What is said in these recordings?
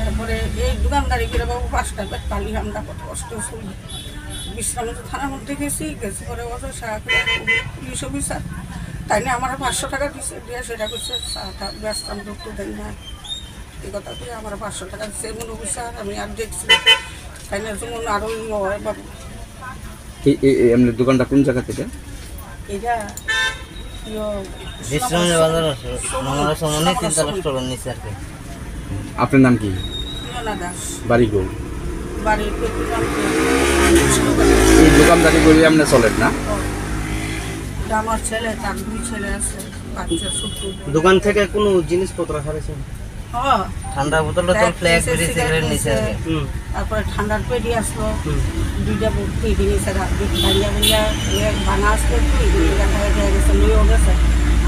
তারপরে এই দোকানদারি করে বাবু 5টা বেড পালি আমরা কত কষ্ট শুনি। বিশ্রাম থানার মধ্যে গেছি পরে অত পুলিশ অফিসার তাই না আমার 500 টাকা দিচ্ছে, দিয়ে সেটা করছে ব্যস্তাম ঢুকতে দেন না, এই কথা দিয়ে আমার 500 টাকা দিচ্ছে এমন অফিসার। আমি আর দেখছি তাই না যেমন আরও হয় বাবু। এমনি দোকানটা কোন জায়গা থেকে? এটা আপনার নাম কি? বাড়ি গো? এই দোকানদারি করে আপনি চলেন না? আমার ছেলে, তার 2 ছেলে আছে, বাচ্চা ছোট। দোকান থেকে কোনো জিনিসপত্র হারিয়েছেন? ঠান্ডা বোতলে তো ফ্ল্যাগ বিড়ি সিগারেট নিছে। তারপরে ঠান্ডার পেটি আসলো, 2টা পেটি নিছে, ভাঙা আসলো, গেছে লইও গেছে।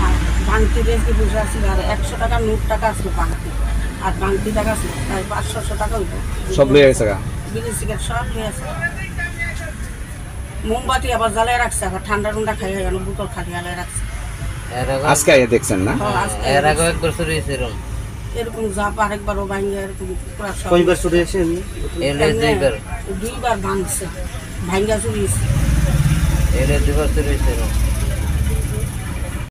আর বাংতি রেখে বসে আসছিল, আর 100 টাকা নোট টাকা আসলো বাংতি, আর বাংতি টাকা আসলো প্রায় 500 টাকা হইতো। সব লয়ে গেছে? বিড়ি সিগারেট সব নিয়ে আছে। মোমবাতি আবার জ্বালিয়ে রাখছে, আবার ঠান্ডা টুন্ডা খাইয়ে গেল, বোতল খালি জ্বালিয়ে রাখছে। আজকে আইয়া দেখছেন না? এর আগে একবার চুরি হয়েছে এরকম জাপ আরেকবারও ভাঙে, এরকম কয়বার চুরি হয়েছে? দুইবার ভাঙছে, ভাঙ্গা চুরি হয়েছে। 2বার চুরি হয়েছে।